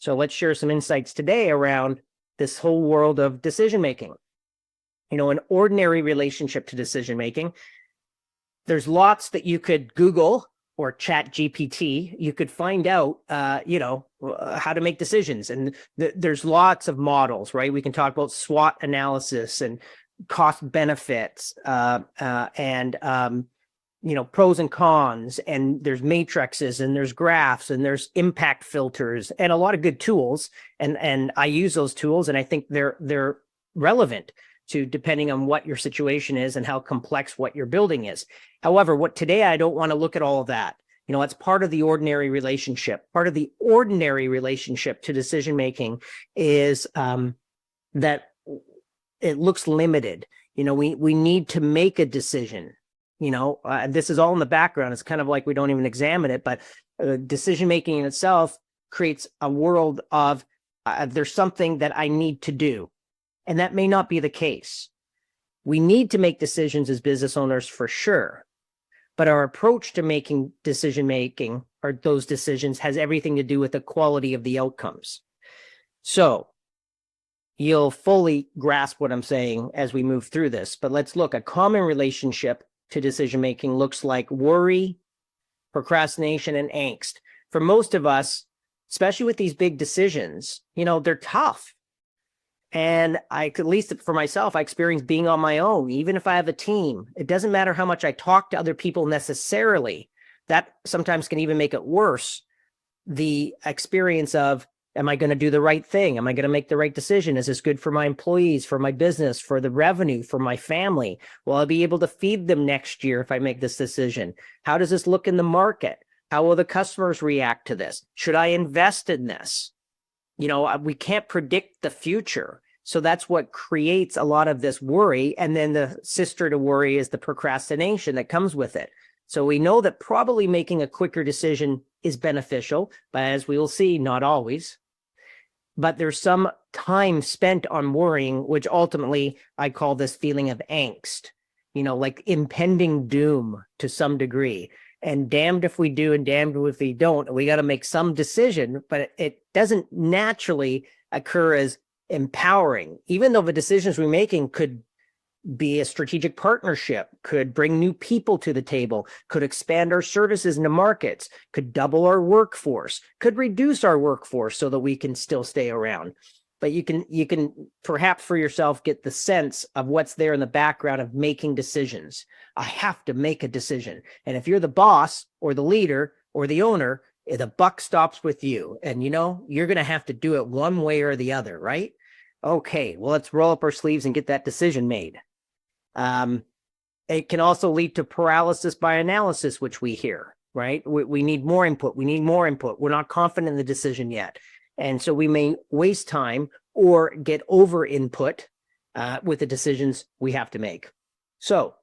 So let's share some insights today around this whole world of decision making. An ordinary relationship to decision making. There's lots that you could Google or chat GPT. You could find out, how to make decisions. And there's lots of models, right? We can talk about SWOT analysis and cost benefits and pros and cons. And there's matrices and there's graphs and there's impact filters and a lot of good tools. And I use those tools, and I think they're relevant to depending on what your situation is and how complex what you're building is. However, today I don't want to look at all of that. It's part of the ordinary relationship. Part of the ordinary relationship to decision making is that it looks limited. We need to make a decision. This is all in the background. It's kind of like we don't even examine it, but decision making in itself creates a world of there's something that I need to do. And that may not be the case. We need to make decisions as business owners for sure. But our approach to making decision-making or those decisions has everything to do with the quality of the outcomes. So you'll fully grasp what I'm saying as we move through this. But let's look. A common relationship to decision-making looks like worry, procrastination, and angst. For most of us, especially with these big decisions, they're tough. And at least for myself, I experience being on my own. Even if I have a team, it doesn't matter how much I talk to other people necessarily. That sometimes can even make it worse. The experience of, am I going to do the right thing? Am I going to make the right decision? Is this good for my employees, for my business, for the revenue, for my family? Will I be able to feed them next year if I make this decision? How does this look in the market? How will the customers react to this? Should I invest in this? We can't predict the future. So that's what creates a lot of this worry. And then the sister to worry is the procrastination that comes with it. So we know that probably making a quicker decision is beneficial, but as we will see, not always. But there's some time spent on worrying, which ultimately I call this feeling of angst, like impending doom to some degree. And damned if we do and damned if we don't. We got to make some decision, but it doesn't naturally occur as empowering, even though the decisions we're making could be a strategic partnership, could bring new people to the table, could expand our services into markets, could double our workforce, could reduce our workforce so that we can still stay around. But you can perhaps for yourself get the sense of what's there in the background of making decisions. I have to make a decision. And if you're the boss or the leader or the owner, the buck stops with you. And you're going to have to do it one way or the other, right? Okay, well, let's roll up our sleeves and get that decision made. It can also lead to paralysis by analysis, which we hear, right? We need more input. We need more input. We're not confident in the decision yet. And so we may waste time or get over input with the decisions we have to make. So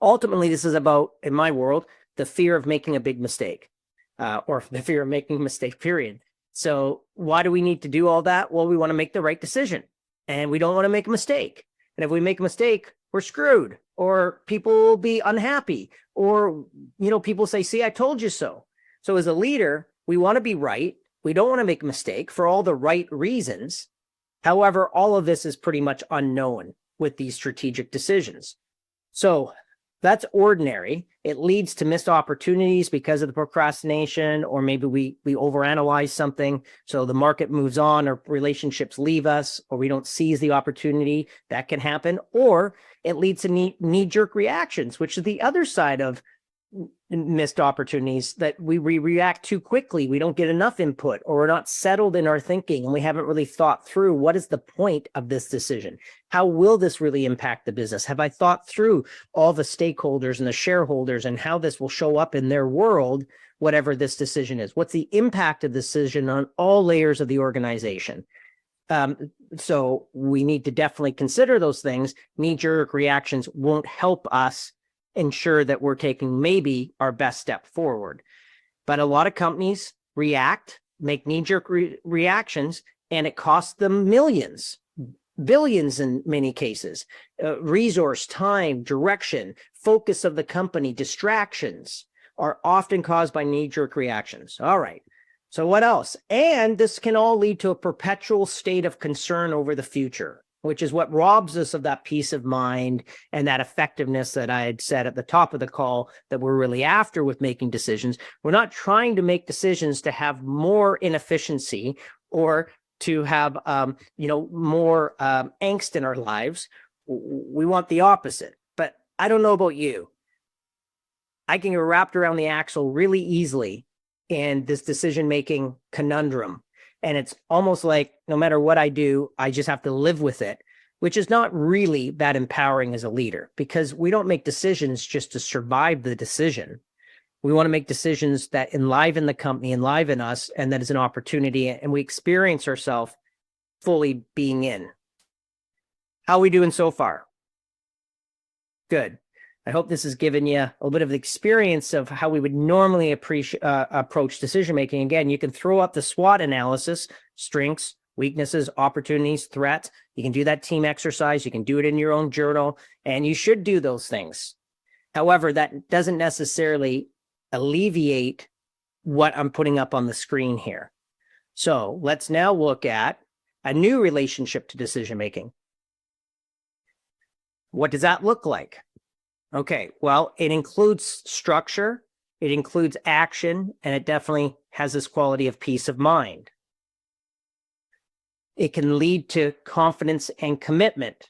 ultimately, this is about, in my world, the fear of making a big mistake or the fear of making a mistake, period. So why do we need to do all that? Well, we want to make the right decision and we don't want to make a mistake. And if we make a mistake, we're screwed, or people will be unhappy, or, people say, see, I told you so. So as a leader, we want to be right. We don't want to make a mistake for all the right reasons. However, all of this is pretty much unknown with these strategic decisions. So that's ordinary. It leads to missed opportunities because of the procrastination, or maybe we overanalyze something. So the market moves on, or relationships leave us, or we don't seize the opportunity. That can happen. Or it leads to knee-jerk reactions, which is the other side of missed opportunities, that we react too quickly. We don't get enough input, or we're not settled in our thinking, and we haven't really thought through what is the point of this decision. How will this really impact the business? Have I thought through all the stakeholders and the shareholders and how this will show up in their world, whatever this decision is? What's the impact of the decision on all layers of the organization? So we need to definitely consider those things. Knee-jerk reactions won't help us ensure that we're taking maybe our best step forward. But a lot of companies make knee-jerk reactions, and it costs them millions, billions in many cases. Resource, time, direction, focus of the company, distractions are often caused by knee-jerk reactions. All right. So what else? And this can all lead to a perpetual state of concern over the future, which is what robs us of that peace of mind and that effectiveness that I had said at the top of the call that we're really after with making decisions. We're not trying to make decisions to have more inefficiency or to have, more angst in our lives. We want the opposite. But I don't know about you. I can get wrapped around the axle really easily in this decision-making conundrum. And it's almost like no matter what I do, I just have to live with it, which is not really that empowering as a leader, because we don't make decisions just to survive the decision. We want to make decisions that enliven the company, enliven us, and that is an opportunity, and we experience ourselves fully being in. How are we doing so far? Good. I hope this has given you a little bit of the experience of how we would normally approach decision-making. Again, you can throw up the SWOT analysis: strengths, weaknesses, opportunities, threats. You can do that team exercise. You can do it in your own journal, and you should do those things. However, that doesn't necessarily alleviate what I'm putting up on the screen here. So let's now look at a new relationship to decision-making. What does that look like? Okay, well, it includes structure, it includes action, and it definitely has this quality of peace of mind. It can lead to confidence and commitment.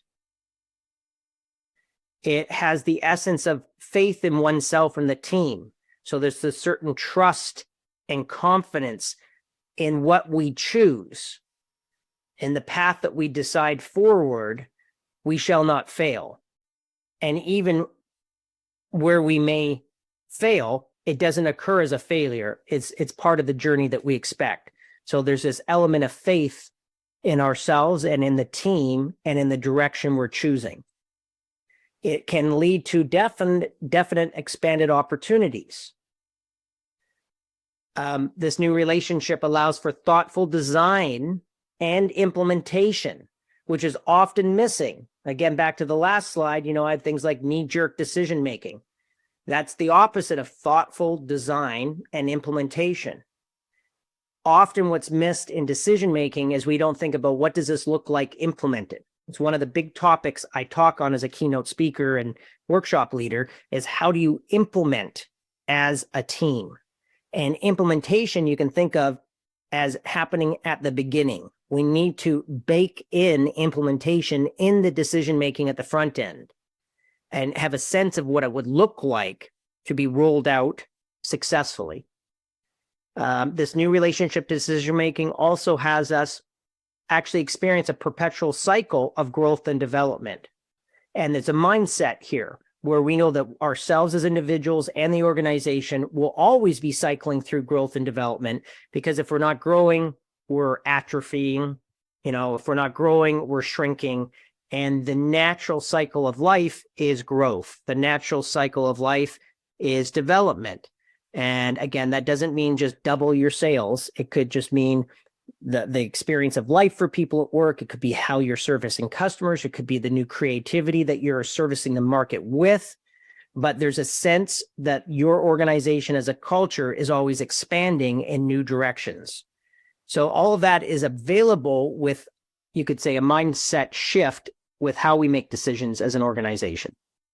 It has the essence of faith in oneself and the team. So there's a certain trust and confidence in what we choose. In the path that we decide forward, we shall not fail. And even where we may fail, it doesn't occur as a failure. It's part of the journey that we expect. So there's this element of faith in ourselves and in the team and in the direction we're choosing. It can lead to definite expanded opportunities. This new relationship allows for thoughtful design and implementation, which is often missing. Again, back to the last slide, I had things like knee-jerk decision-making. That's the opposite of thoughtful design and implementation. Often what's missed in decision-making is we don't think about what does this look like implemented. It's one of the big topics I talk on as a keynote speaker and workshop leader is how do you implement as a team? And implementation you can think of as happening at the beginning. We need to bake in implementation in the decision-making at the front end and have a sense of what it would look like to be rolled out successfully. This new relationship to decision-making also has us actually experience a perpetual cycle of growth and development. And there's a mindset here where we know that ourselves as individuals and the organization will always be cycling through growth and development, because if we're not growing, we're atrophying. If we're not growing, we're shrinking. And the natural cycle of life is growth. The natural cycle of life is development. And again, that doesn't mean just double your sales. It could just mean the experience of life for people at work. It could be how you're servicing customers. It could be the new creativity that you're servicing the market with. But there's a sense that your organization as a culture is always expanding in new directions. So all of that is available with, you could say, a mindset shift with how we make decisions as an organization.